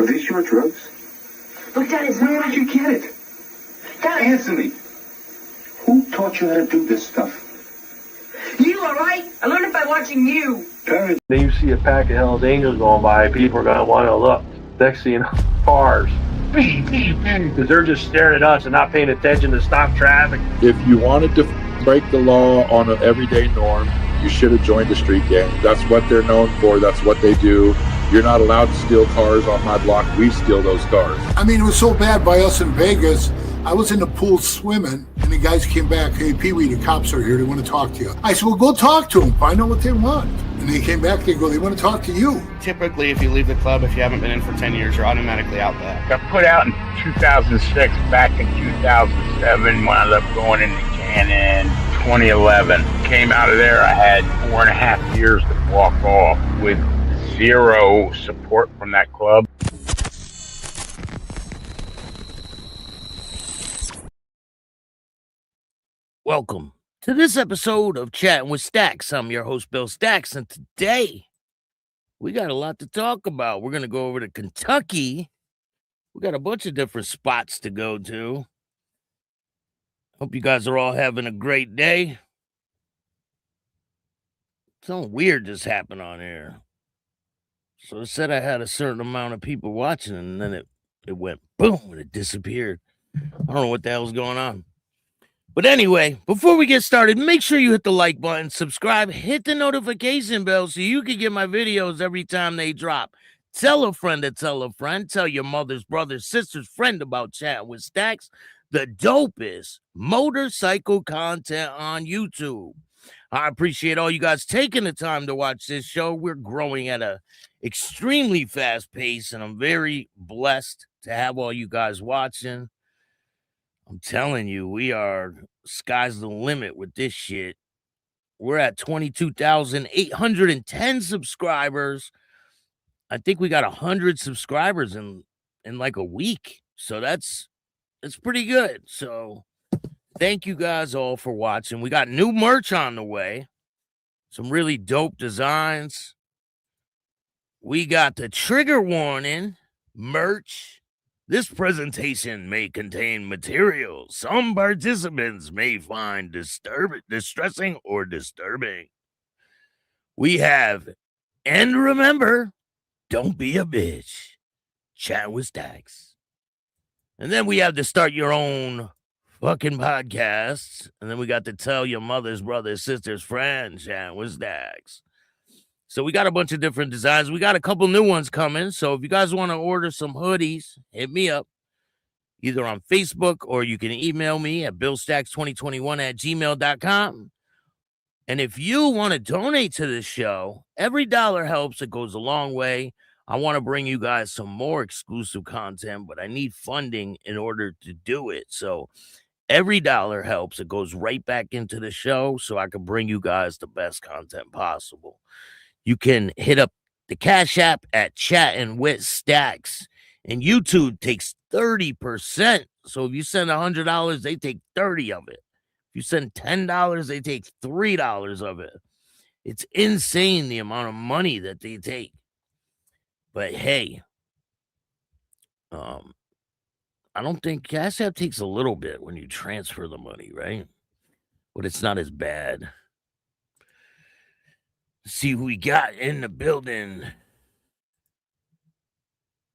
Are these your drugs? Look, Dad, it's Where did you get it? Dad. Answer me. Who taught you how to do this stuff? You, all right? I learned it by watching you. Parents. Then you see a pack of Hell's Angels going by, people are going to want to look. Next thing you know, cars. Because they're just staring at us and not paying attention to stop traffic. If you wanted to break the law on an everyday norm, you should have joined the street gang. That's what they're known for. That's what they do. You're not allowed to steal cars on my block. We steal those cars. I mean, it was so bad by us in Vegas. I was in the pool swimming, and the guys came back. Hey, Pee-wee, the cops are here. They want to talk to you. I said, well, go talk to them. Find out what they want. And they came back. They go, they want to talk to you. Typically, if you leave the club, if you haven't been in for 10 years, you're automatically out back. Got put out in 2006. Back in 2007, wound up going into Chattin. 2011. Came out of there, I had 4.5 years to walk off with zero support from that club. Welcome to this episode of Chatting with Staxx. I'm your host, Bill Staxx, and today we got a lot to talk about. We're going to go over to Kentucky. We got a bunch of different spots to go to. Hope you guys are all having a great day. Something weird just happened on here. So it said I had a certain amount of people watching, and then it went boom, and it disappeared. I don't know what the hell's going on. But anyway, before we get started, make sure you hit the like button, subscribe, hit the notification bell so you can get my videos every time they drop. Tell a friend to tell a friend. Tell your mother's, brother's, sister's friend about Chatting with Staxx, the dopest motorcycle content on YouTube. I appreciate all you guys taking the time to watch this show. We're growing at a extremely fast pace, and I'm very blessed to have all you guys watching. I'm telling you, we are sky's the limit with this shit. We're at 22,810 subscribers. I think we got 100 subscribers in like a week. So that's pretty good. So thank you guys all for watching. We got new merch on the way. Some really dope designs. We got the trigger warning merch. This presentation may contain material some participants may find distressing, or disturbing. We have, and remember, don't be a bitch. Chat with Staxx. And then we have to start your own fucking podcasts. And then we got to tell your mother's, brother's, sister's, friends, Chat with Staxx. So we got a bunch of different designs. We got a couple new ones coming. So if you guys want to order some hoodies, hit me up either on Facebook or you can email me at billstax2021@gmail.com. And if you want to donate to this show, every dollar helps. It goes a long way. I want to bring you guys some more exclusive content, but I need funding in order to do it. So every dollar helps. It goes right back into the show so I can bring you guys the best content possible. You can hit up the Cash App at Chattin with Staxx, and YouTube takes 30%. So if you send $100, they take 30 of it. If you send $10, they take $3 of it. It's insane the amount of money that they take. But hey, I don't think Cash App takes a little bit when you transfer the money, right? But it's not as bad. See who we got in the building.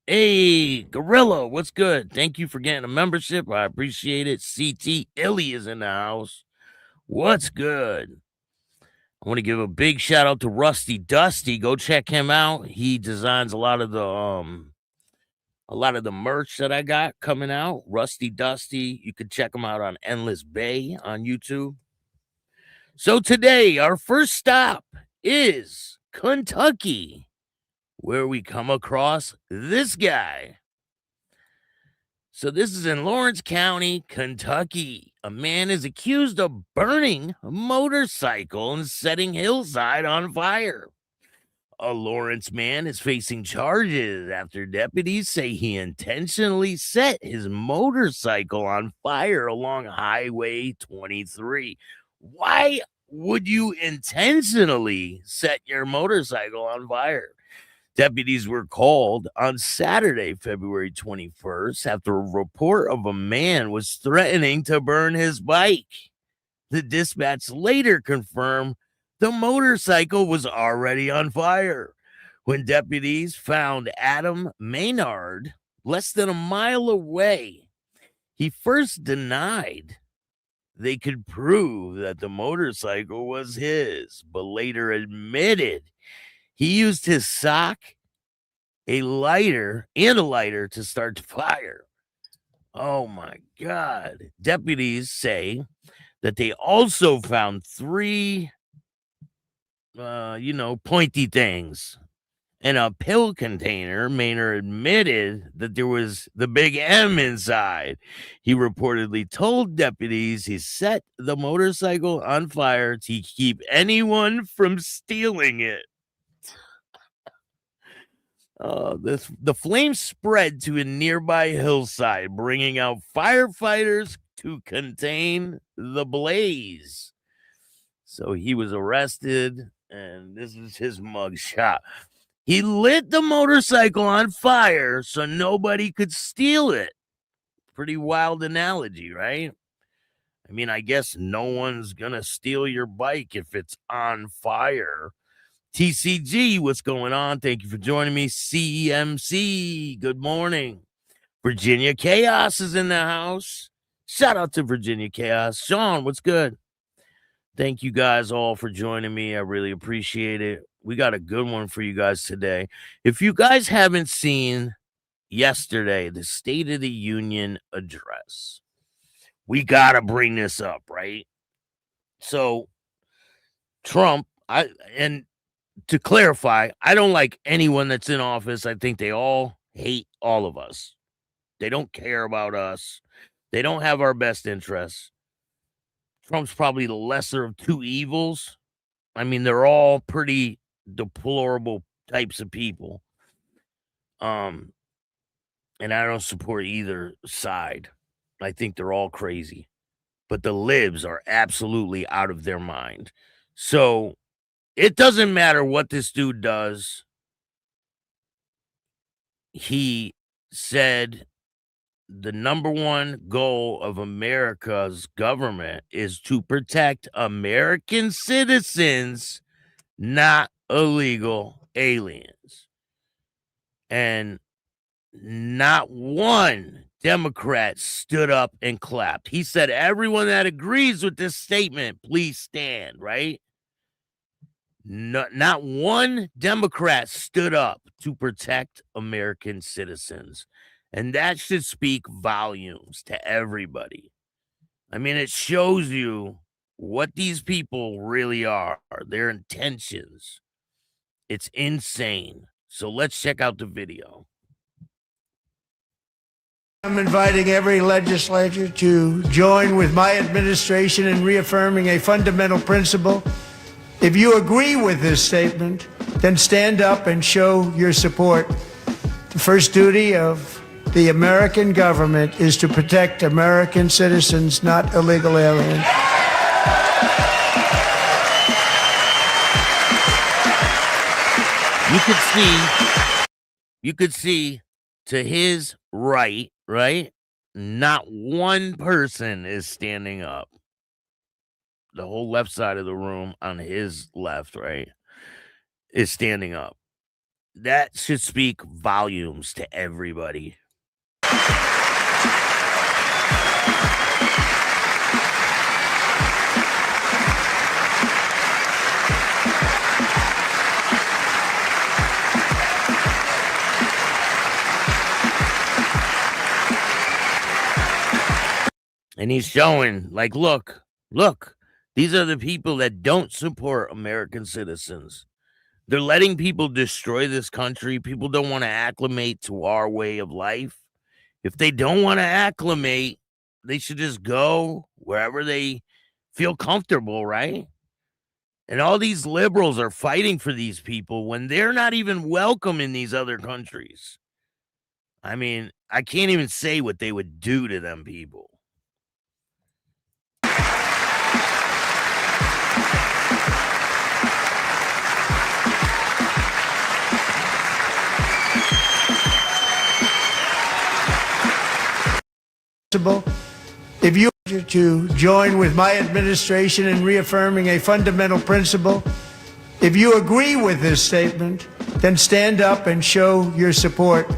Hey, Gorilla, what's good? Thank you for getting a membership. I appreciate it. CT Illy is in the house. What's good? I want to give a big shout out to Rusty Dusty. Go check him out. He designs a lot of the merch that I got coming out. Rusty Dusty. You can check him out on Endless Bay on YouTube. So today, our first stop is Kentucky, where we come across this guy. So this is in Lawrence County, Kentucky. A man is accused of burning a motorcycle and setting hillside on fire. A Lawrence man is facing charges after deputies say he intentionally set his motorcycle on fire along Highway 23. Why would you intentionally set your motorcycle on fire? Deputies were called on Saturday, February 21st, after a report of a man was threatening to burn his bike. The dispatch later confirmed the motorcycle was already on fire. When deputies found Adam Maynard less than a mile away, he first denied they could prove that the motorcycle was his, but later admitted he used his sock, a lighter to start the fire. Oh my God. Deputies say that they also found 3, pointy things in a pill container. Maynard admitted that there was the big M inside. He reportedly told deputies he set the motorcycle on fire to keep anyone from stealing it. The flames spread to a nearby hillside, bringing out firefighters to contain the blaze. So he was arrested, and this is his mugshot. He lit the motorcycle on fire so nobody could steal it. Pretty wild analogy, right? I mean, I guess no one's gonna steal your bike if it's on fire. TCG, what's going on? Thank you for joining me. CMC, good morning. Virginia Chaos is in the house. Shout out to Virginia Chaos. Sean, what's good? Thank you guys all for joining me. I really appreciate it. We got a good one for you guys today. If you guys haven't seen yesterday, the State of the Union address, we got to bring this up, right? So Trump, and to clarify, I don't like anyone that's in office. I think they all hate all of us. They don't care about us. They don't have our best interests. Trump's probably the lesser of two evils. I mean, they're all pretty deplorable types of people. And I don't support either side. I think they're all crazy. But the libs are absolutely out of their mind. So it doesn't matter what this dude does. He said the number one goal of America's government is to protect American citizens, not illegal aliens. And not one Democrat stood up and clapped. He said, everyone that agrees with this statement, please stand, right? Not one Democrat stood up to protect American citizens. And that should speak volumes to everybody. I mean, it shows you what these people really are, their intentions. It's insane. So let's check out the video. I'm inviting every legislator to join with my administration in reaffirming a fundamental principle. If you agree with this statement, then stand up and show your support. The first duty of the American government is to protect American citizens, not illegal aliens. You could see to his right, not one person is standing up. The whole left side of the room on his left, right, is standing up. That should speak volumes to everybody. And he's showing, like, look, these are the people that don't support American citizens. They're letting people destroy this country. People don't want to acclimate to our way of life. If they don't want to acclimate, they should just go wherever they feel comfortable, right? And all these liberals are fighting for these people when they're not even welcome in these other countries. I mean, I can't even say what they would do to them people. If you to join with my administration in reaffirming a fundamental principle, if you agree with this statement, then stand up and show your support.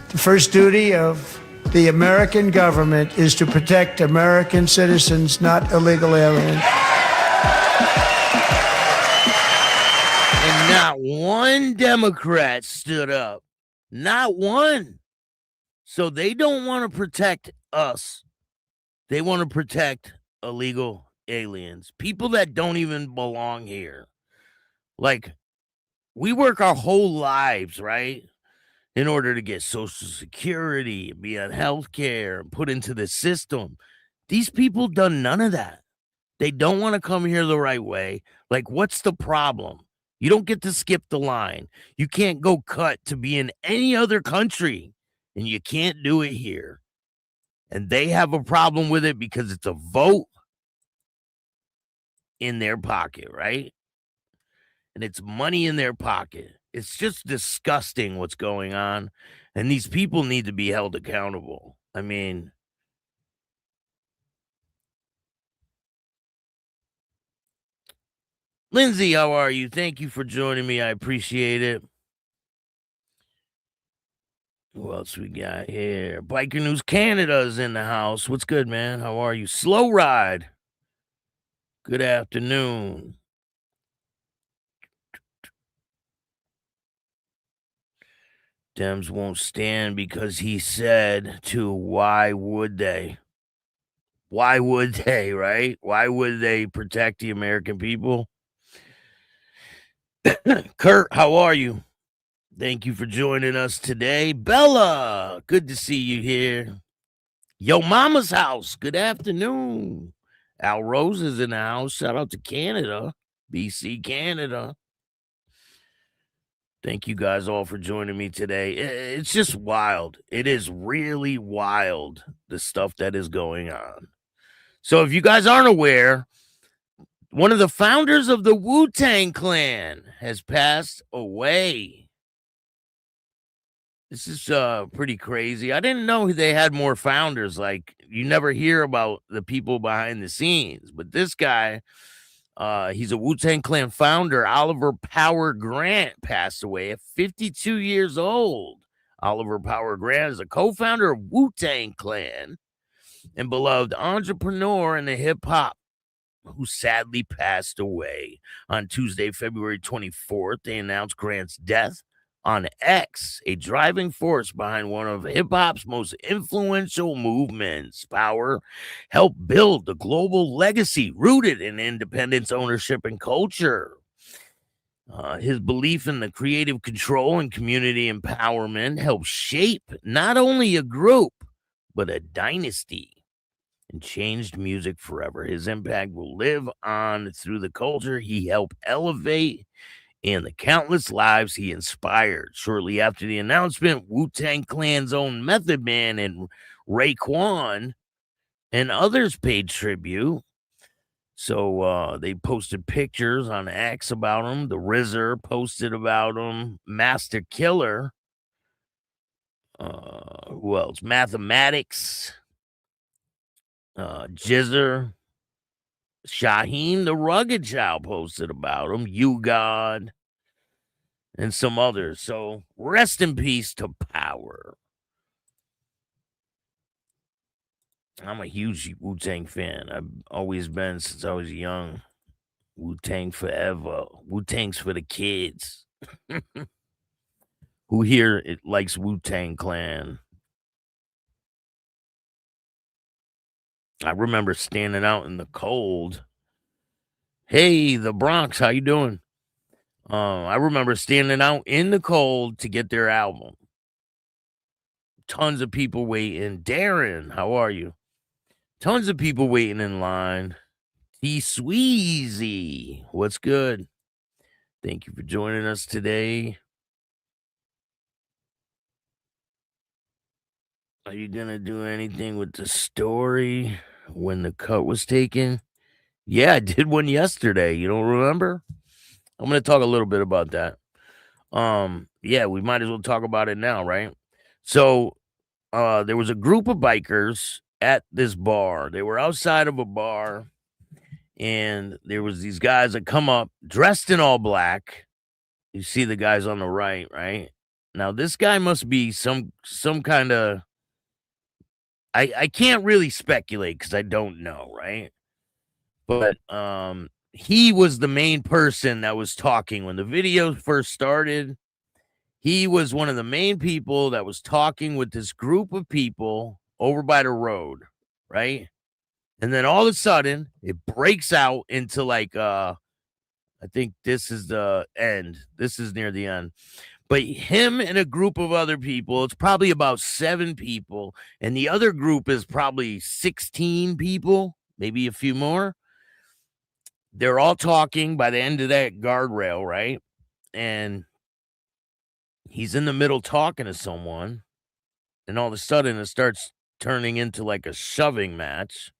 The first duty of the American government is to protect American citizens, not illegal aliens. And not one Democrat stood up. Not one. So they don't want to protect us. They want to protect illegal aliens, people that don't even belong here. Like, we work our whole lives, right, in order to get Social Security, be on health care, and put into the system. These people done none of that. They don't want to come here the right way. Like, what's the problem? You don't get to skip the line. You can't go cut to be in any other country, and you can't do it here. And they have a problem with it because it's a vote in their pocket, right? And it's money in their pocket. It's just disgusting what's going on. And these people need to be held accountable. I mean, Lindsay, how are you? Thank you for joining me. I appreciate it. Who else we got here? Biker News Canada's in the house. What's good, man? How are you? Slow Ride. Good afternoon. Dems won't stand because he said to why would they? Why would they, right? Why would they protect the American people? Kurt, how are you? Thank you for joining us today. Bella, good to see you here. Yo Mama's house, good afternoon. Al Rose is in the house. Shout out to Canada, BC, Canada. Thank you guys all for joining me today. It's just wild. It is really wild, the stuff that is going on. So if you guys aren't aware, one of the founders of the Wu-Tang Clan has passed away. This is pretty crazy. I didn't know they had more founders. Like, you never hear about the people behind the scenes. But this guy, he's a Wu-Tang Clan founder. Oliver Power Grant passed away at 52 years old. Oliver Power Grant is a co-founder of Wu-Tang Clan and beloved entrepreneur in the hip-hop who sadly passed away. On Tuesday, February 24th, they announced Grant's death on X, a driving force behind one of hip-hop's most influential movements. Power helped build the global legacy rooted in independence, ownership, and culture. His belief in the creative control and community empowerment helped shape not only a group, but a dynasty, and changed music forever. His impact will live on through the culture he helped elevate and the countless lives he inspired. Shortly after the announcement, Wu-Tang Clan's own Method Man and Raekwon and others paid tribute. So they posted pictures on X about him. The RZA posted about him. Master Killer. Who else? Mathematics. Jizzer. Shaheem the Rugged Child posted about him. You God. And some others. So rest in peace to Power. I'm a huge Wu-Tang fan. I've always been since I was young. Wu-Tang forever. Wu-Tang's for the kids. Who here likes Wu-Tang Clan? I remember standing out in the cold. Hey, the Bronx, how you doing? I remember standing out in the cold to get their album. Tons of people waiting. Darren, how are you? Tons of people waiting in line. T-Sweezy, what's good? Thank you for joining us today. Are you going to do anything with the story when the cut was taken? Yeah, I did one yesterday. You don't remember? I'm going to talk a little bit about that. Yeah, we might as well talk about it now, right? So there was a group of bikers at this bar. They were outside of a bar, and there was these guys that come up dressed in all black. You see the guys on the right, right? Now this guy must be some kind of, I can't really speculate because I don't know, right? But he was the main person that was talking when the video first started. He was one of the main people that was talking with this group of people over by the road, right? And then all of a sudden, it breaks out into like, I think this is the end. This is near the end. But him and a group of other people, it's probably about 7 people, and the other group is probably 16 people, maybe a few more. They're all talking by the end of that guardrail, right? And he's in the middle talking to someone, and all of a sudden it starts turning into like a shoving match.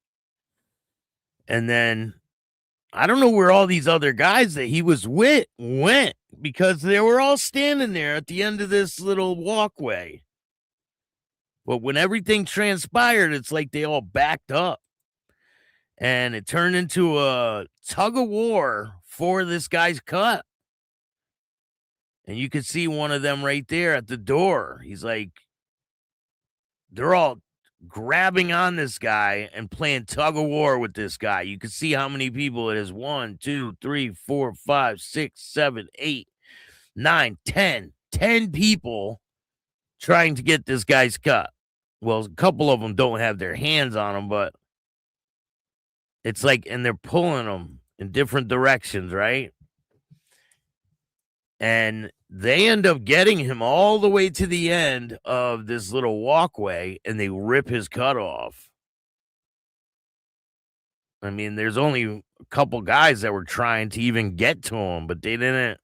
And then I don't know where all these other guys that he was with went, because they were all standing there at the end of this little walkway. But when everything transpired, it's like they all backed up. And it turned into a tug of war for this guy's cut. And you could see one of them right there at the door. He's like, they're all grabbing on this guy and playing tug of war with this guy. You can see how many people it is. 1, 2, 3, 4, 5, 6, 7, 8, 9, 10. 10 people trying to get this guy's cut. Well, a couple of them don't have their hands on him, but it's like, and they're pulling them in different directions, right? And they end up getting him all the way to the end of this little walkway, and they rip his cut off. I mean, there's only a couple guys that were trying to even get to him, but they didn't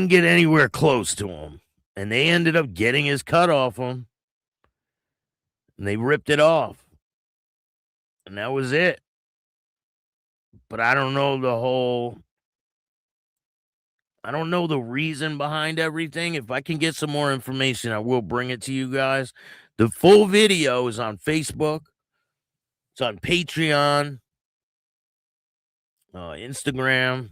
get anywhere close to him. And they ended up getting his cut off him, and they ripped it off. And that was it. But I don't know the reason behind everything. If I can get some more information, I will bring it to you guys. The full video is on Facebook. It's on Patreon, Instagram.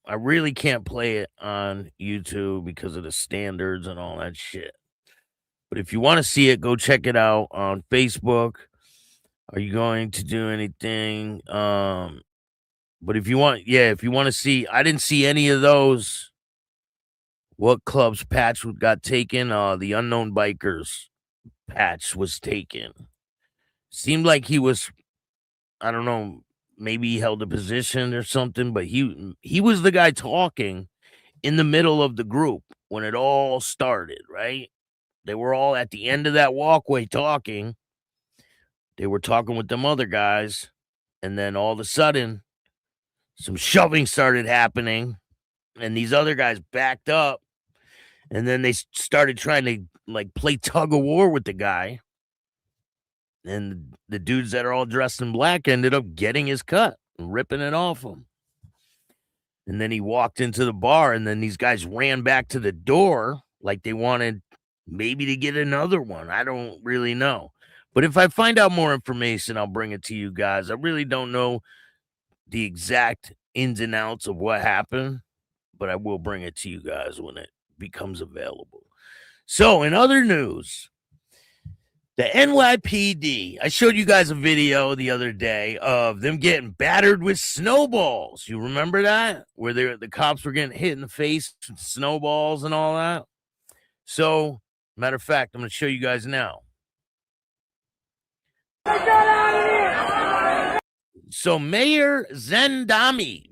I really can't play it on YouTube because of the standards and all that shit. But if you want to see it, go check it out on Facebook. Are you going to do anything? But if you want to see, I didn't see any of those. What club's patch got taken? The Unknown Bikers patch was taken. Seemed like he was, I don't know, maybe he held a position or something, but he was the guy talking in the middle of the group when it all started, right? They were all at the end of that walkway talking. They were talking with them other guys, and then all of a sudden, some shoving started happening, and these other guys backed up, and then they started trying to like play tug of war with the guy, and the dudes that are all dressed in black ended up getting his cut and ripping it off him. And then he walked into the bar, and then these guys ran back to the door like they wanted maybe to get another one. I don't really know. But if I find out more information, I'll bring it to you guys. I really don't know the exact ins and outs of what happened, but I will bring it to you guys when it becomes available. So in other news, the NYPD, I showed you guys a video the other day of them getting battered with snowballs. You remember that? Where the cops were getting hit in the face with snowballs and all that? So, matter of fact, I'm going to show you guys now. So Mayor Mandami,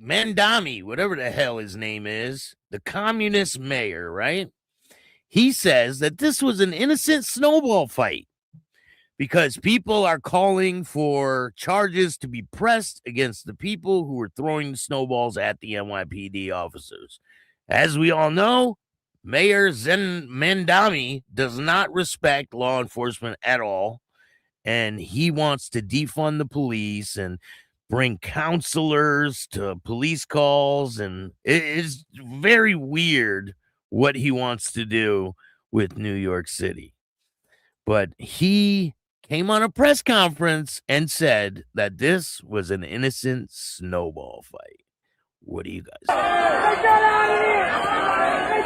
whatever the hell his name is, the communist mayor, right? He says that this was an innocent snowball fight because people are calling for charges to be pressed against the people who were throwing snowballs at the NYPD officers. As we all know, Mayor Mandami does not respect law enforcement at all. And he wants to defund the police and bring counselors to police calls. And it is very weird what he wants to do with New York City. But he came on a press conference and said that this was an innocent snowball fight. What do you guys think? Get out of here!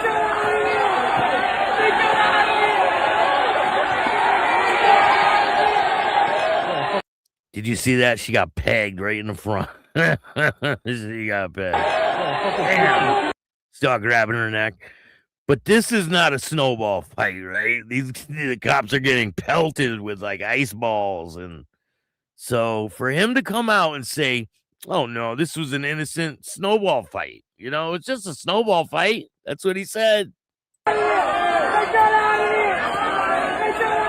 Get out of here! Get out of here! Did you see that? She got pegged right in the front. She got pegged. Damn. Start grabbing her neck. But this is not a snowball fight, right? The cops are getting pelted with like ice balls. And so for him to come out and say, oh no, this was an innocent snowball fight. You know, it's just a snowball fight. That's what he said. Get out of here! Get out of here! Get out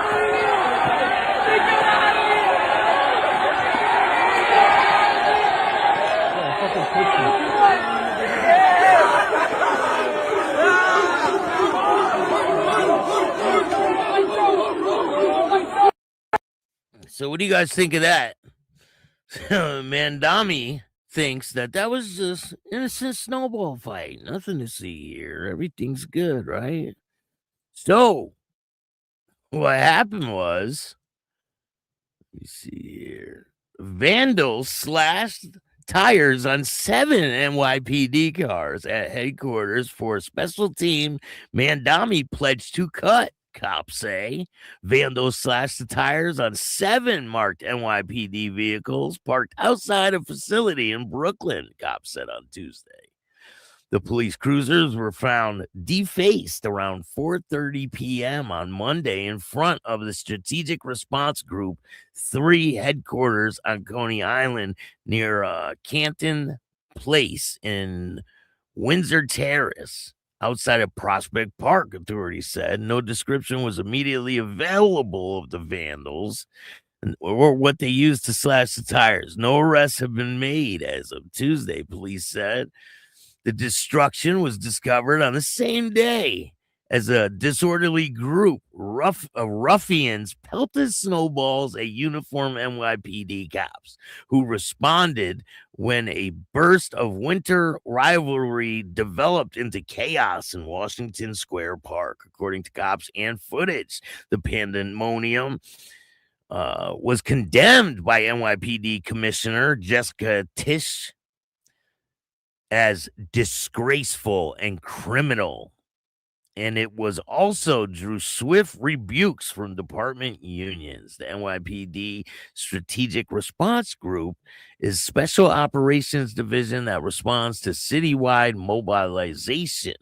So what do you guys think of that? Mandami thinks that was just innocent snowball fight. Nothing to see here. Everything's good, right? So what happened was, let me see here. Vandals slashed tires on 7 NYPD cars at headquarters for a special team Mandami pledged to cut. Cops say vandals slashed the tires on 7 marked NYPD vehicles parked outside a facility in Brooklyn, cops said on Tuesday. The police cruisers were found defaced around 4:30 p.m. on Monday in front of the Strategic Response Group 3 headquarters on Coney Island near Canton Place in Windsor Terrace. Outside of Prospect Park, authorities said. No description was immediately available of the vandals or what they used to slash the tires. No arrests have been made as of Tuesday, police said. The destruction was discovered on the same day as a disorderly group of ruffians pelted snowballs at uniformed NYPD cops who responded when a burst of winter rivalry developed into chaos in Washington Square Park, according to cops and footage. The pandemonium was condemned by NYPD Commissioner Jessica Tisch as disgraceful and criminal. And it was also drew swift rebukes from department unions. The NYPD Strategic Response Group is special operations division that responds to citywide mobilization,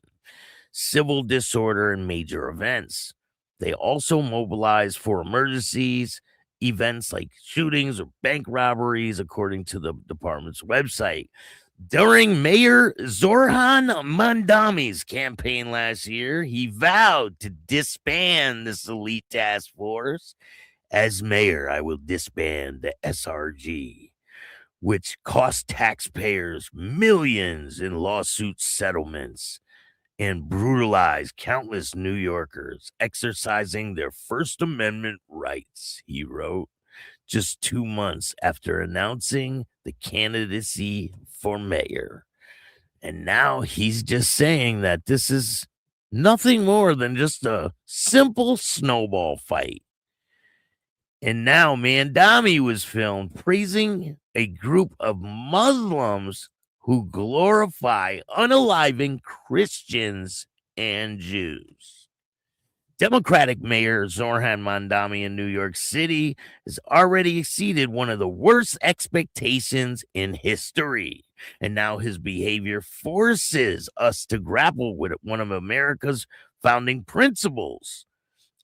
civil disorder, and major events. They also mobilize for emergencies, events like shootings or bank robberies, according to the department's website. During Mayor Zorhan Mandami's campaign last year, he vowed to disband this elite task force. As mayor, I will disband the SRG, which cost taxpayers millions in lawsuit settlements and brutalized countless New Yorkers exercising their First Amendment rights, he wrote, just 2 months after announcing the candidacy for mayor. And now he's just saying that this is nothing more than just a simple snowball fight. And now Mandami was filmed praising a group of Muslims who glorify unaliving Christians and Jews. Democratic Mayor Zorhan Mandami in New York City has already exceeded one of the worst expectations in history. And now his behavior forces us to grapple with one of America's founding principles.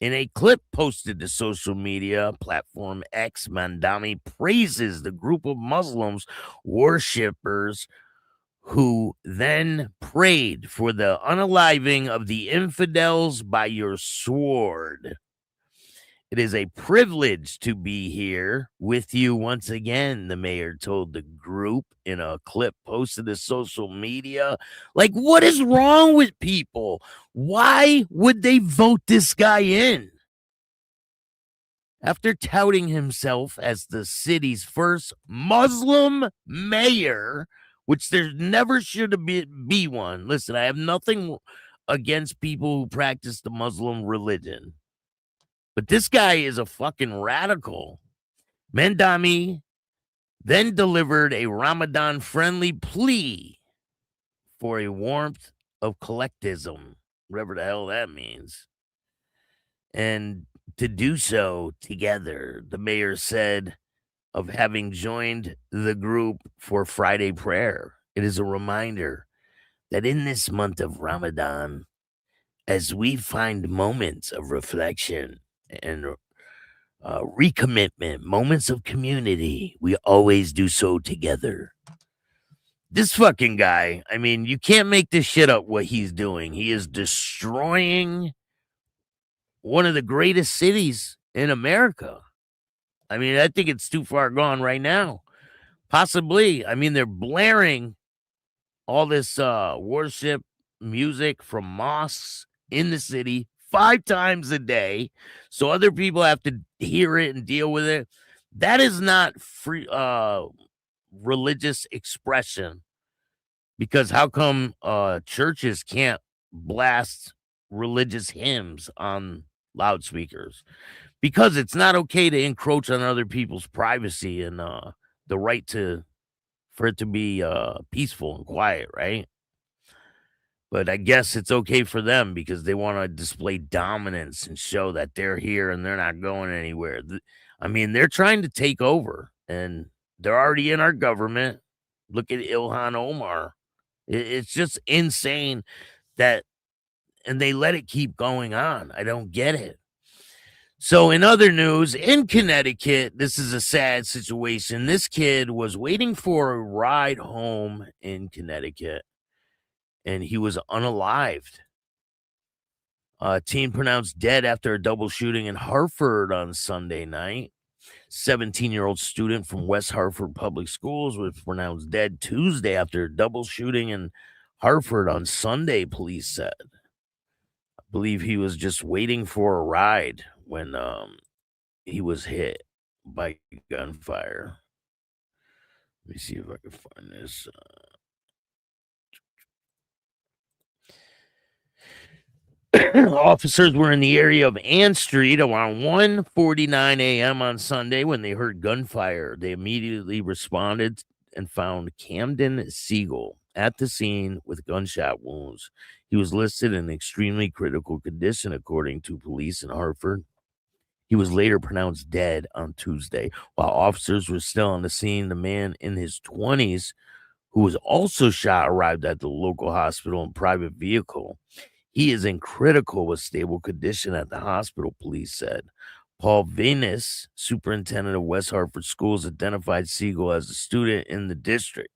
In a clip posted to social media platform X, Mandami praises the group of Muslims worshippers who then prayed for the unaliving of the infidels by your sword. It is a privilege to be here with you once again, the mayor told the group in a clip posted to social media. Like, what is wrong with people? Why would they vote this guy in? After touting himself as the city's first Muslim mayor, which there never should be one. Listen, I have nothing against people who practice the Muslim religion. But this guy is a fucking radical. Mendami then delivered a Ramadan-friendly plea for a warmth of collectivism, whatever the hell that means. And to do so together, the mayor said of having joined the group for Friday prayer. It is a reminder that in this month of Ramadan, as we find moments of reflection and recommitment, moments of community, we always do so together. This fucking guy, I mean, you can't make this shit up what he's doing. He is destroying one of the greatest cities in America. I mean, I think it's too far gone right now. Possibly. I mean, they're blaring all this worship music from mosques in the city 5 times a day, so other people have to hear it and deal with it. That is not free religious expression, because how come churches can't blast religious hymns on loudspeakers? Because it's not okay to encroach on other people's privacy and the right for it to be peaceful and quiet, right? But I guess it's okay for them because they want to display dominance and show that they're here and they're not going anywhere. I mean, they're trying to take over, and they're already in our government. Look at Ilhan Omar. It's just insane that, and they let it keep going on. I don't get it. So in other news, in Connecticut, this is a sad situation. This kid was waiting for a ride home in Connecticut, and he was unalived. Teen pronounced dead after a double shooting in Hartford on Sunday night. 17-year-old student from West Hartford Public Schools was pronounced dead Tuesday after a double shooting in Hartford on Sunday, police said. I believe he was just waiting for a ride when he was hit by gunfire. Let me see if I can find this. Officers were in the area of Ann Street around 1:49 a.m. on Sunday when they heard gunfire. They immediately responded and found Camden Siegel at the scene with gunshot wounds. He was listed in extremely critical condition, according to police in Hartford. He was later pronounced dead on Tuesday. While officers were still on the scene, the man in his 20s, who was also shot, arrived at the local hospital in a private vehicle. He is in critical but stable condition at the hospital, police said. Paul Venus, superintendent of West Hartford Schools, identified Siegel as a student in the district.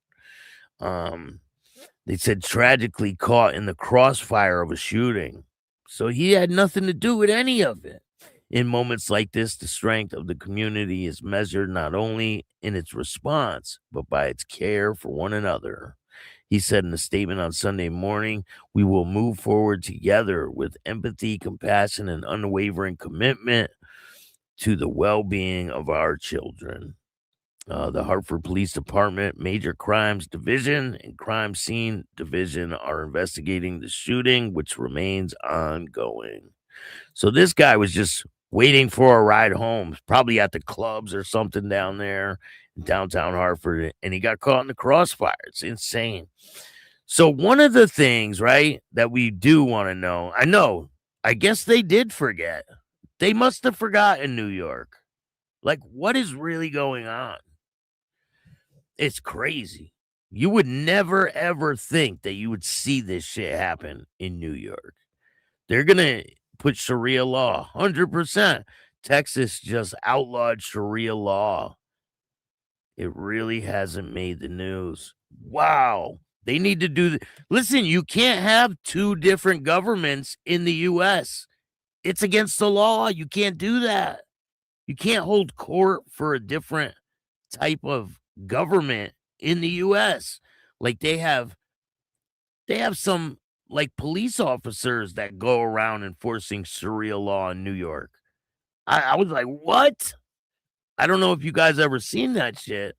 They said tragically caught in the crossfire of a shooting. So he had nothing to do with any of it. In moments like this, the strength of the community is measured not only in its response, but by its care for one another. He said in a statement on Sunday morning, "We will move forward together with empathy, compassion, and unwavering commitment to the well-being of our children." The Hartford Police Department, Major Crimes Division, and Crime Scene Division are investigating the shooting, which remains ongoing. So this guy was just waiting for a ride home, probably at the clubs or something down there in downtown Hartford, and he got caught in the crossfire. It's insane. So one of the things, right, that we do want to know, I guess they did forget. They must have forgotten New York. Like, what is really going on? It's crazy. You would never, ever think that you would see this shit happen in New York. They're going to put Sharia law, 100%. Texas just outlawed Sharia law. It really hasn't made the news. Wow. They need to do listen, you can't have 2 different governments in the U.S. It's against the law. You can't do that. You can't hold court for a different type of government in the U.S. Like they have some like police officers that go around enforcing Sharia law in New York. I was like, what? I don't know if you guys ever seen that shit,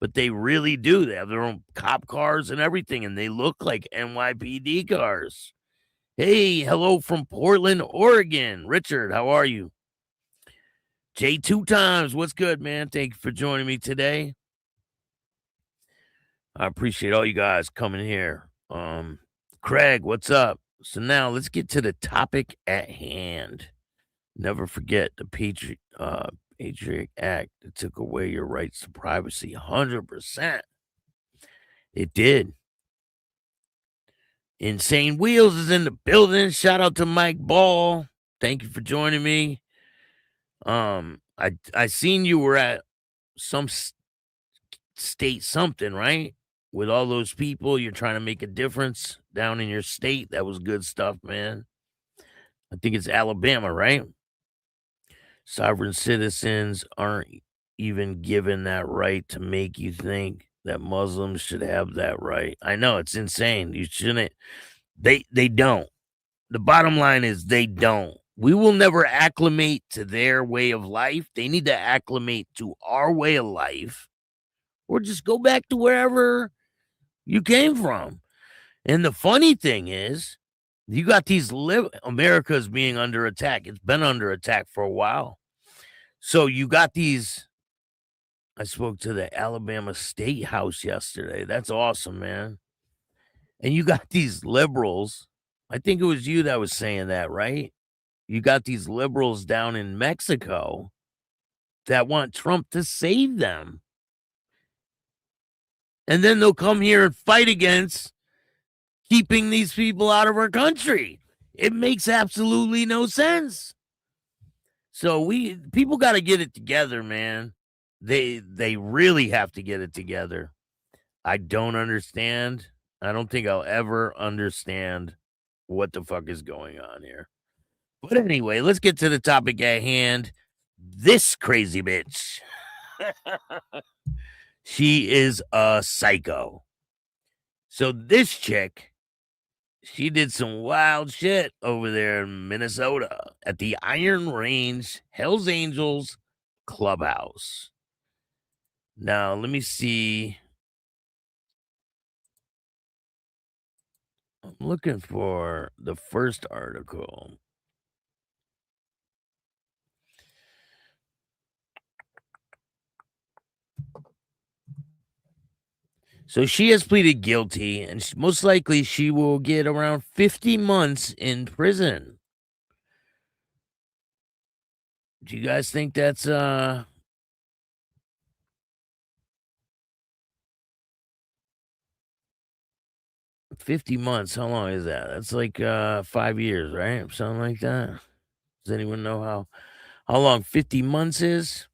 but they really do. They have their own cop cars and everything, and they look like NYPD cars. Hey, hello from Portland, Oregon. Richard, how are you? Sh00ting, what's good, man? Thank you for joining me today. I appreciate all you guys coming here. Craig, what's up? So now let's get to the topic at hand. Never forget the Patriot Act that took away your rights to privacy. 100%. It did. Insane Wheels is in the building. Shout out to Mike Ball. Thank you for joining me. I seen you were at some state something, right? With all those people, you're trying to make a difference down in your state. That was good stuff, man. I think it's Alabama, right? Sovereign citizens aren't even given that right to make you think that Muslims should have that right. I know, it's insane. You shouldn't. They don't. The bottom line is they don't. We will never acclimate to their way of life. They need to acclimate to our way of life, or just go back to wherever you came from. And the funny thing is, you got these America's being under attack. It's been under attack for a while. So you got these. I spoke to the Alabama State House yesterday. That's awesome, man. And you got these liberals. I think it was you that was saying that, right? You got these liberals down in Mexico that want Trump to save them. And then they'll come here and fight against keeping these people out of our country. It makes absolutely no sense. So people got to get it together, man. They really have to get it together. I don't understand. I don't think I'll ever understand what the fuck is going on here. But anyway, let's get to the topic at hand. This crazy bitch. She is a psycho. So this chick, she did some wild shit over there in Minnesota at the Iron Range Hells Angels Clubhouse. Now, let me see. I'm looking for the first article. So she has pleaded guilty, and most likely she will get around 50 months in prison. Do you guys think that's 50 months? How long is that? That's like 5 years, right? Something like that. Does anyone know how long 50 months is?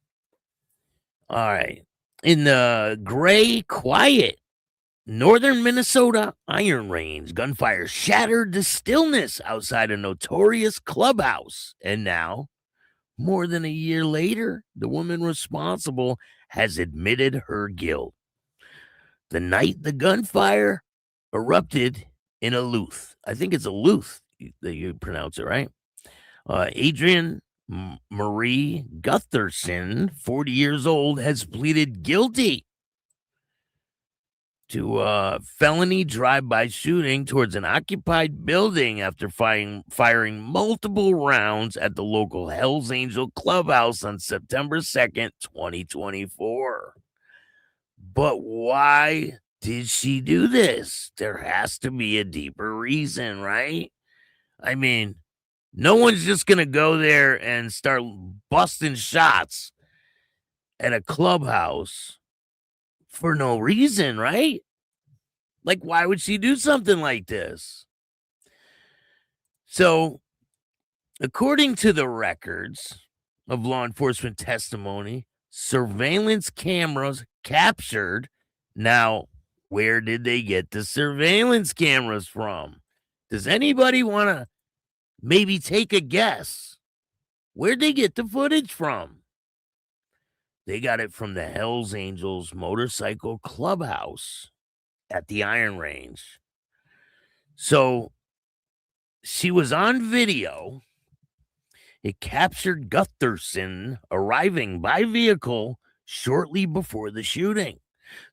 All right. In the gray, quiet northern Minnesota Iron Range, gunfire shattered the stillness outside a notorious clubhouse. And now, more than a year later, the woman responsible has admitted her guilt. The night the gunfire erupted in Eveleth. I think it's Eveleth that you pronounce it, right? Adrien Marie Gunderson, 40 years old, has pleaded guilty to felony drive-by shooting towards an occupied building after firing multiple rounds at the local Hells Angel Clubhouse on September 2nd, 2024. But why did she do this? There has to be a deeper reason, right? I mean, no one's just going to go there and start busting shots at a clubhouse for no reason, right? Like, why would she do something like this? So, according to the records of law enforcement testimony, surveillance cameras captured. Now, where did they get the surveillance cameras from? Does anybody want to maybe take a guess? Where'd they get the footage from? They got it from the Hells Angels Motorcycle Clubhouse at the Iron Range. So she was on video. It captured Gunderson arriving by vehicle shortly before the shooting.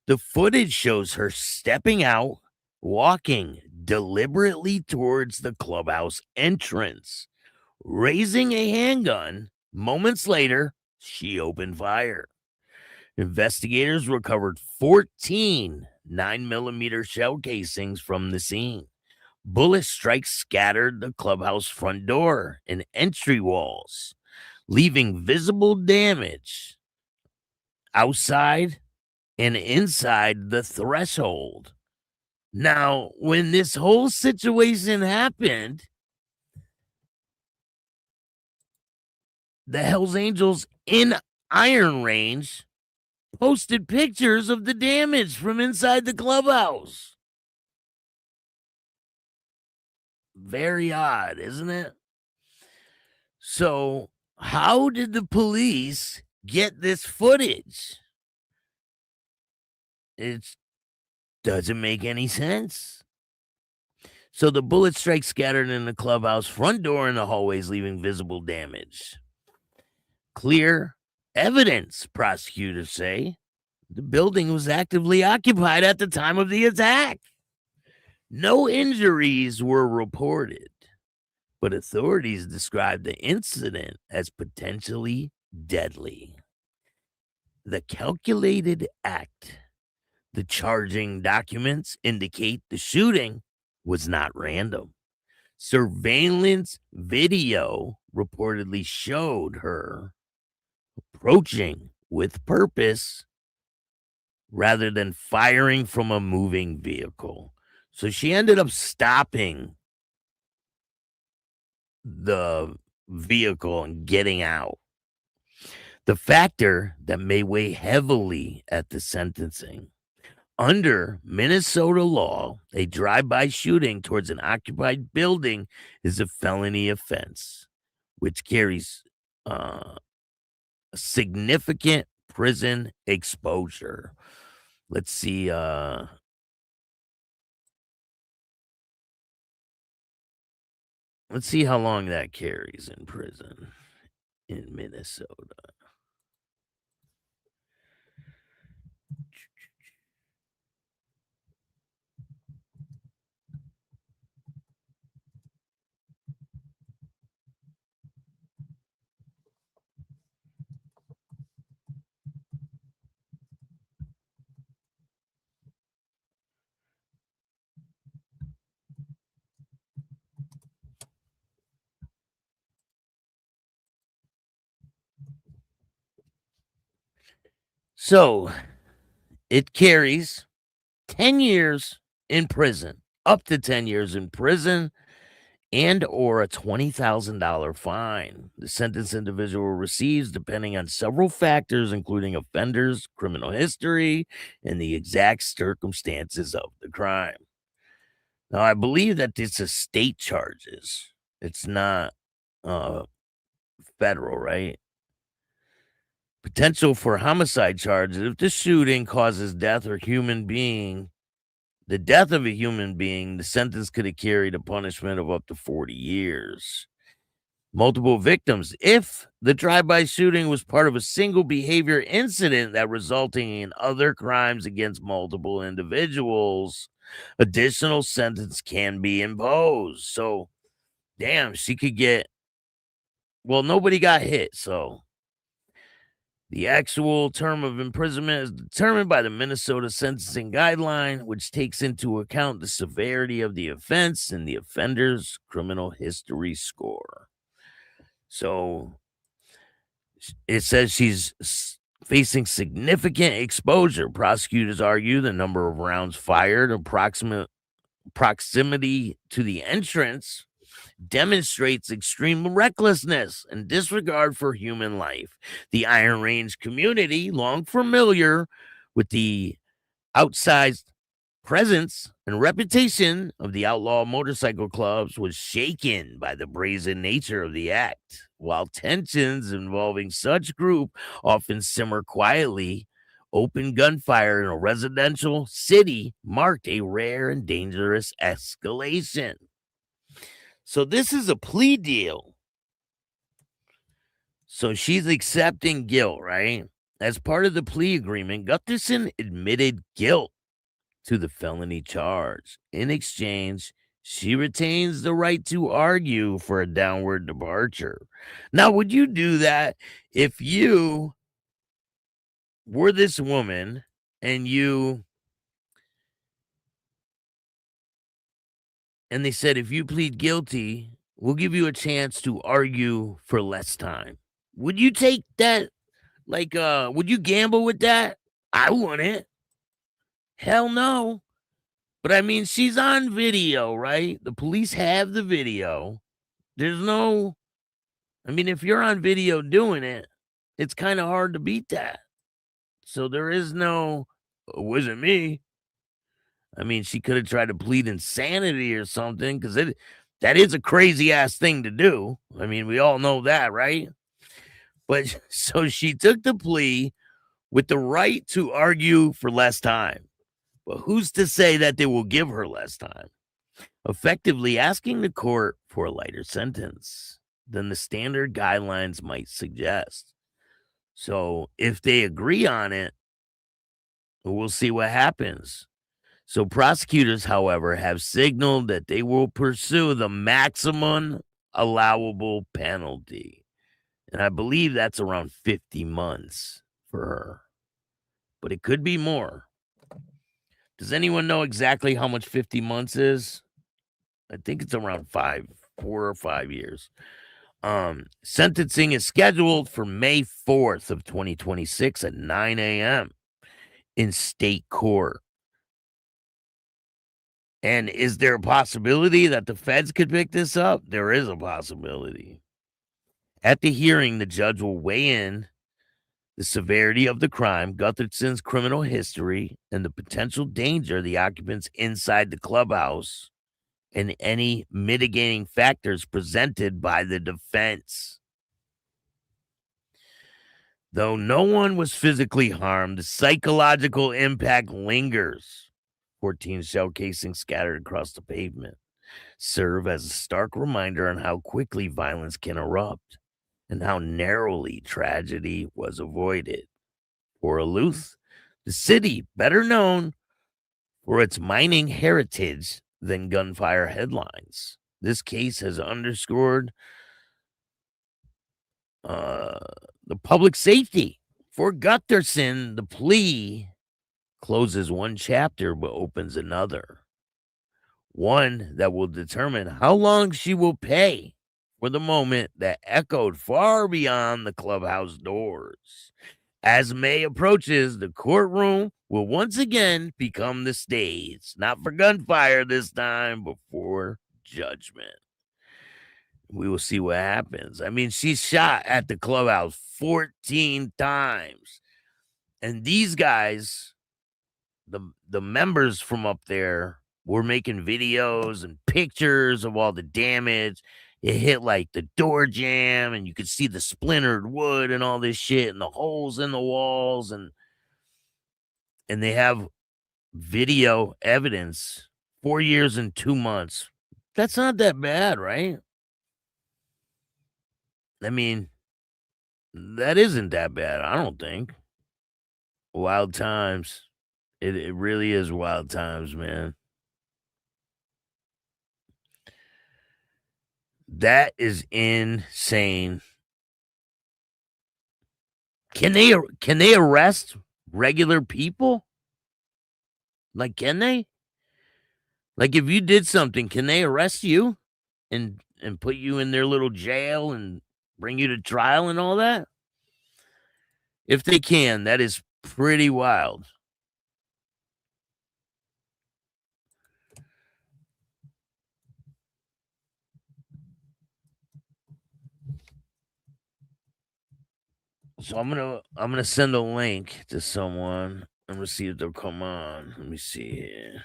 The footage shows her stepping out, walking deliberately towards the clubhouse entrance, raising a handgun. Moments later, she opened fire. Investigators recovered 14 9mm shell casings from the scene. Bullet strikes scattered the clubhouse front door and entry walls, leaving visible damage outside and inside the threshold. Now, when this whole situation happened, the Hells Angels in Iron Range posted pictures of the damage from inside the clubhouse. Very odd, isn't it? So, how did the police get this footage? It doesn't make any sense. So the bullet strike scattered in the clubhouse front door and the hallways, leaving visible damage. Clear evidence, prosecutors say. The building was actively occupied at the time of the attack. No injuries were reported, but authorities described the incident as potentially deadly. The calculated act. The charging documents indicate the shooting was not random. Surveillance video reportedly showed her approaching with purpose rather than firing from a moving vehicle. So she ended up stopping the vehicle and getting out. The factor that may weigh heavily at the sentencing. Under Minnesota law, a drive-by shooting towards an occupied building is a felony offense, which carries a significant prison exposure. Let's see. Let's see how long that carries in prison in Minnesota. So it carries 10 years in prison, up to 10 years in prison, and or a $20,000 fine. The sentence individual receives depending on several factors, including offenders, criminal history, and the exact circumstances of the crime. Now, I believe that this is state charges. It's not federal, right? Potential for homicide charges. If the shooting causes death or the death of a human being, the sentence could have carried a punishment of up to 40 years. Multiple victims. If the drive-by shooting was part of a single behavior incident that resulting in other crimes against multiple individuals, additional sentence can be imposed. So, damn, she could get... Well, nobody got hit, so... The actual term of imprisonment is determined by the Minnesota Sentencing Guideline, which takes into account the severity of the offense and the offender's criminal history score. So it says she's facing significant exposure. Prosecutors argue the number of rounds fired, proximity to the entrance, demonstrates extreme recklessness and disregard for human life. The Iron Range community, long familiar with the outsized presence and reputation of the outlaw motorcycle clubs, was shaken by the brazen nature of the act. While tensions involving such group often simmer quietly, open gunfire in a residential city marked a rare and dangerous escalation. So this is a plea deal. So she's accepting guilt, right? As part of the plea agreement, Gunderson admitted guilt to the felony charge. In exchange, She retains the right to argue for a downward departure. Now, would you do that if you were this woman and they said, if you plead guilty, we'll give you a chance to argue for less time? Would you take that? Like, would you gamble with that? I wouldn't. Hell no. But I mean, she's on video, right? The police have the video. There's no, I mean, if you're on video doing it, it's kind of hard to beat that. So there is no, it wasn't me. I mean, she could have tried to plead insanity or something, because that is a crazy ass thing to do. I mean, we all know that, right? But so she took the plea with the right to argue for less time. But who's to say that they will give her less time? Effectively asking the court for a lighter sentence than the standard guidelines might suggest. So if they agree on it, we'll see what happens. So prosecutors, however, have signaled that they will pursue the maximum allowable penalty. And I believe that's around 50 months for her. But it could be more. Does anyone know exactly how much 50 months is? I think it's around 4 or 5 years. Sentencing is scheduled for May 4th of 2026 at 9 a.m. in state court. And is there a possibility that the feds could pick this up? There is a possibility. At the hearing, the judge will weigh in the severity of the crime, Gutherson's criminal history, and the potential danger of the occupants inside the clubhouse, and any mitigating factors presented by the defense. Though no one was physically harmed, the psychological impact lingers. 14 shell casings scattered across the pavement serve as a stark reminder on how quickly violence can erupt and how narrowly tragedy was avoided. For Eveleth, the city better known for its mining heritage than gunfire headlines, this case has underscored the public safety. For Gunderson, the plea closes one chapter but opens another, one that will determine how long she will pay for the moment that echoed far beyond the clubhouse doors. As May approaches, the courtroom will once again become the stage, not for gunfire this time, but for judgment. We will see what happens. I mean, she's shot at the clubhouse 14 times. And these guys, the members from up there, were making videos and pictures of all the damage. It hit like the door jam, and you could see the splintered wood and all this shit, and the holes in the walls, and they have video evidence. 4 years and 2 months. That's not that bad, right? I mean, that isn't that bad, I don't think. Wild times. It really is wild times, man. That is insane. Can they arrest regular people? Like, can they? Like, if you did something, can they arrest you and put you in their little jail and bring you to trial and all that? If they can, that is pretty wild. So I'm gonna send a link to someone. I'm gonna see if they'll come on. Let me see here.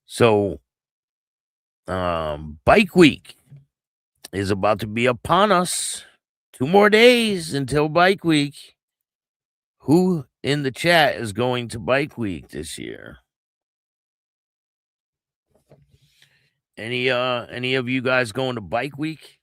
So, Bike Week is about to be upon us. 2 more days until Bike Week. Who in the chat is going to Bike Week this year? Any of you guys going to Bike Week?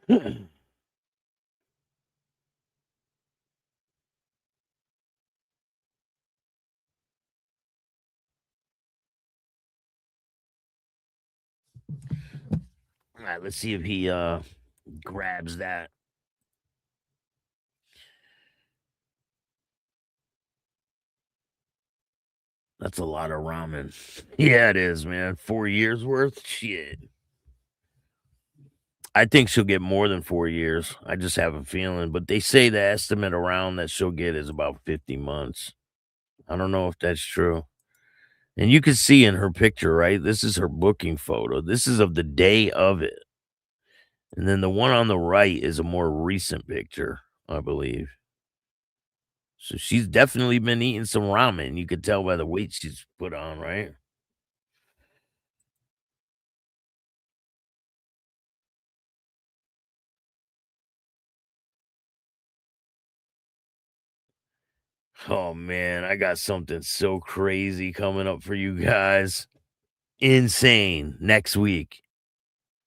All right, let's see if he grabs that. That's a lot of ramen. Yeah, it is, man. 4 years worth? Shit. I think she'll get more than 4 years. I just have a feeling. But they say the estimate around that she'll get is about 50 months. I don't know if that's true. And you can see in her picture, right? This is her booking photo. This is of the day of it. And then the one on the right is a more recent picture, I believe. So she's definitely been eating some ramen. You could tell by the weight she's put on, right? Oh man, I got something so crazy coming up for you guys. Insane. Next week.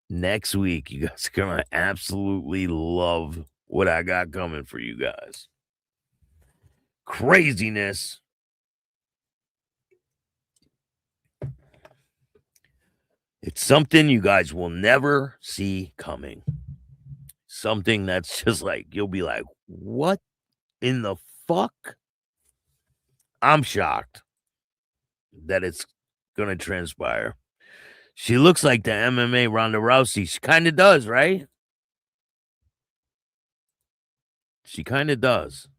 Next week, you guys are gonna absolutely love what I got coming for you guys. Craziness. It's something you guys will never see coming. Something that's just like, you'll be like, what in the fuck? I'm shocked that it's gonna transpire. She looks like the MMA Ronda Rousey. She kind of does, right? She kind of does.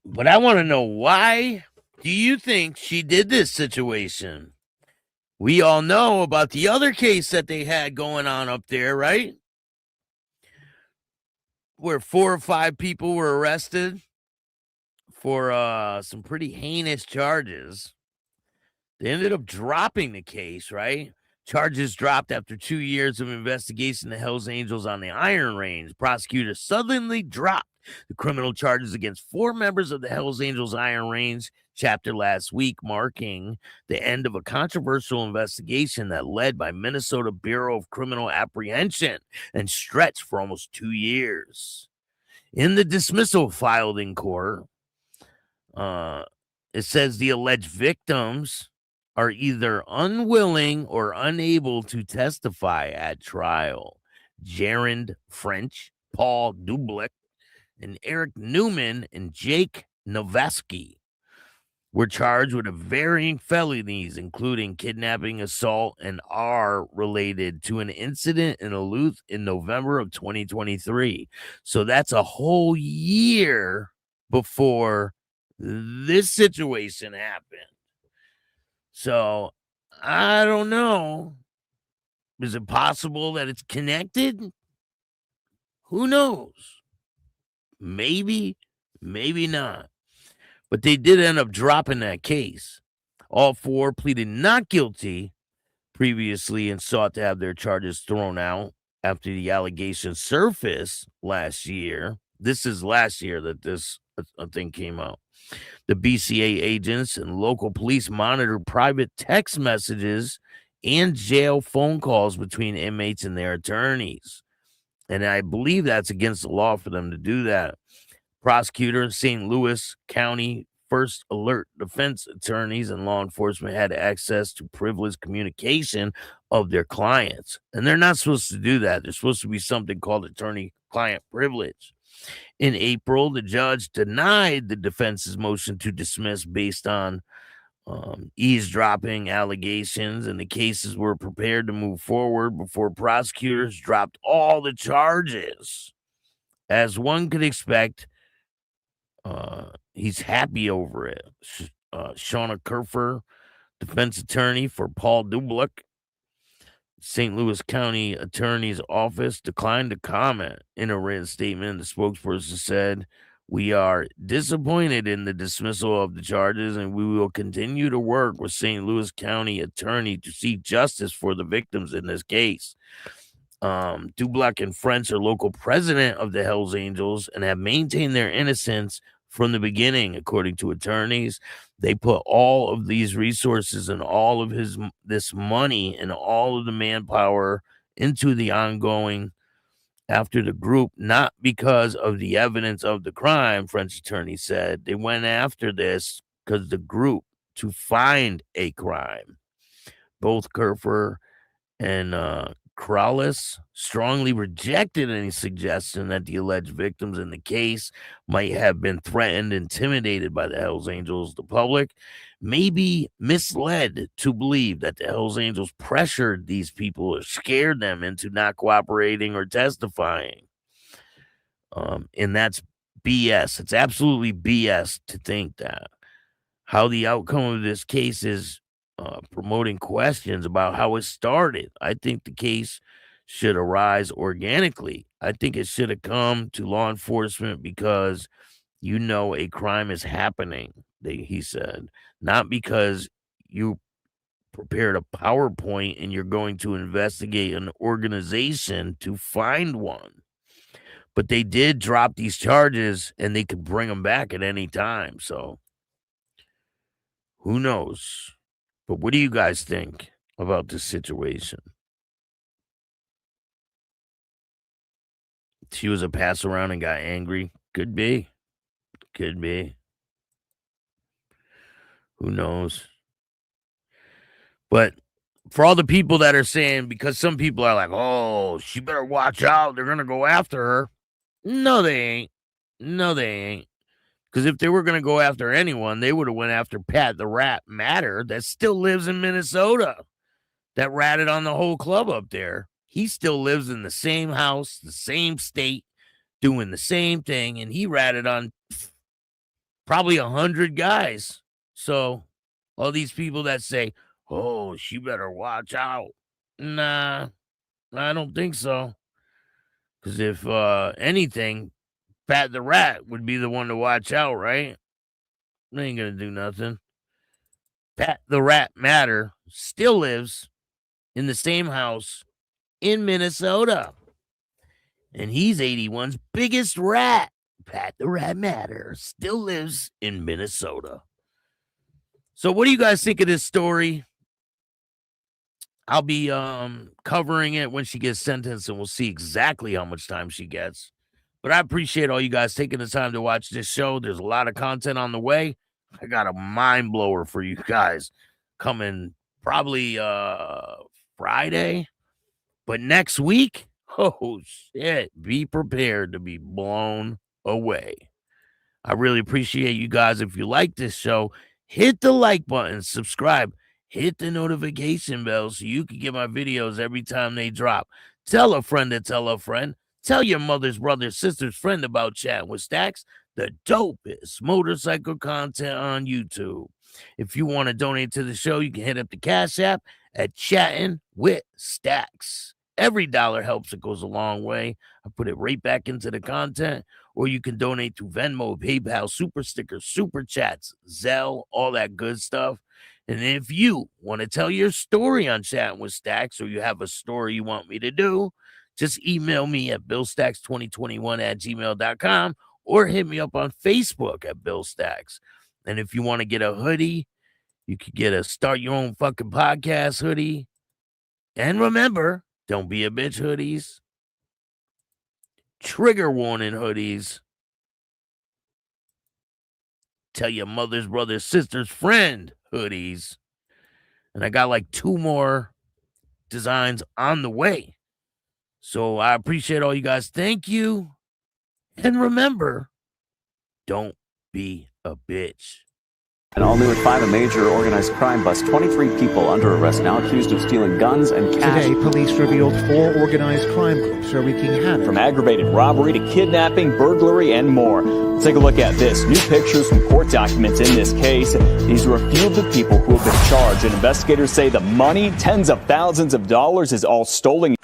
But I want to know, why do you think she did this situation? We all know about the other case that they had going on up there, right? Where 4 or 5 people were arrested for some pretty heinous charges. They ended up dropping the case, right? Charges dropped after 2 years of investigation of Hells Angels on the Iron Range. Prosecutors suddenly dropped the criminal charges against 4 members of the Hells Angels Iron Range chapter last week, marking the end of a controversial investigation that led by Minnesota Bureau of Criminal Apprehension and stretched for almost 2 years. In the dismissal filed in court, it says the alleged victims are either unwilling or unable to testify at trial. Jared French, Paul Dublick, and Eric Newman and Jake Novaski were charged with varying felonies, including kidnapping, assault, and are related to an incident in Eveleth in November of 2023. So that's a whole year before this situation happened. So I don't know. Is it possible that it's connected? Who knows? Maybe, maybe not. But they did end up dropping that case. All 4 pleaded not guilty previously and sought to have their charges thrown out after the allegations surfaced last year. This is last year that this thing came out. The BCA agents and local police monitored private text messages and jail phone calls between inmates and their attorneys. And I believe that's against the law for them to do that. Prosecutors in St. Louis County First Alert defense attorneys and law enforcement had access to privileged communication of their clients. And they're not supposed to do that. There's supposed to be something called attorney-client privilege. In April, the judge denied the defense's motion to dismiss based on eavesdropping allegations, and the cases were prepared to move forward before prosecutors dropped all the charges. As one could expect, he's happy over it. Shauna Kerfer, defense attorney for Paul Dublick, St. Louis County Attorney's Office, declined to comment. In a written statement, the spokesperson said, "We are disappointed in the dismissal of the charges, and we will continue to work with St. Louis County Attorney to seek justice for the victims in this case." Dublek and French are local president of the Hells Angels and have maintained their innocence from the beginning, according to attorneys. They put all of these resources and all of this money and all of the manpower into the ongoing after the group, not because of the evidence of the crime, French attorney said. They went after this because the group to find a crime. Both Kerfer and Crowless strongly rejected any suggestion that the alleged victims in the case might have been threatened, intimidated by the Hells Angels. The public may be misled to believe that the Hells Angels pressured these people or scared them into not cooperating or testifying. And that's BS. It's absolutely BS to think that. How the outcome of this case is promoting questions about how it started. I think the case should arise organically. I think it should have come to law enforcement because a crime is happening, he said, not because you prepared a PowerPoint and you're going to investigate an organization to find one. But they did drop these charges and they could bring them back at any time. So who knows? But what do you guys think about this situation? She was a pass around and got angry. Could be. Could be. Who knows? But for all the people that are saying, because some people are like, oh, she better watch out, they're going to go after her. No, they ain't. No, they ain't. Because if they were going to go after anyone, they would have went after Pat the Rat Matter that still lives in Minnesota, that ratted on the whole club up there. He still lives in the same house, the same state, doing the same thing, and he ratted on probably 100 guys. So all these people that say, oh, she better watch out. Nah, I don't think so. Because if anything, Pat the Rat would be the one to watch out, right? They ain't going to do nothing. Pat the Rat Matter still lives in the same house in Minnesota. And he's 81's biggest rat. Pat the Rat Matter still lives in Minnesota. So what do you guys think of this story? I'll be covering it when she gets sentenced, and we'll see exactly how much time she gets. But I appreciate all you guys taking the time to watch this show. There's a lot of content on the way. I got a mind blower for you guys coming probably Friday. But next week, oh shit, be prepared to be blown away. I really appreciate you guys. If you like this show, hit the like button, subscribe, hit the notification bell so you can get my videos every time they drop. Tell a friend to tell a friend. Tell your mother's brother, sister's friend about Chatting with Staxx, the dopest motorcycle content on YouTube. If you want to donate to the show, you can hit up the Cash App at Chattin with Staxx. Every dollar helps. It goes a long way. I put it right back into the content. Or you can donate to Venmo, PayPal, Super Stickers, Super Chats, Zelle, all that good stuff. And if you want to tell your story on Chatting with Staxx, or you have a story you want me to do, just email me at billstax2021@gmail.com or hit me up on Facebook at Bill Staxx. And if you want to get a hoodie, you could get a Start Your Own Fucking Podcast hoodie. And remember, don't be a bitch hoodies, trigger warning hoodies, tell your mother's brother, sister's friend hoodies. And I got like 2 more designs on the way. So I appreciate all you guys. Thank you. And remember, don't be a bitch. And all new at 5, a major organized crime bust. 23 people under arrest now accused of stealing guns and cash. Today, police revealed 4 organized crime groups are wreaking havoc. From aggravated robbery to kidnapping, burglary, and more. Let's take a look at this. New pictures from court documents in this case. These are a few of the people who have been charged. And investigators say the money, tens of thousands of dollars, is all stolen.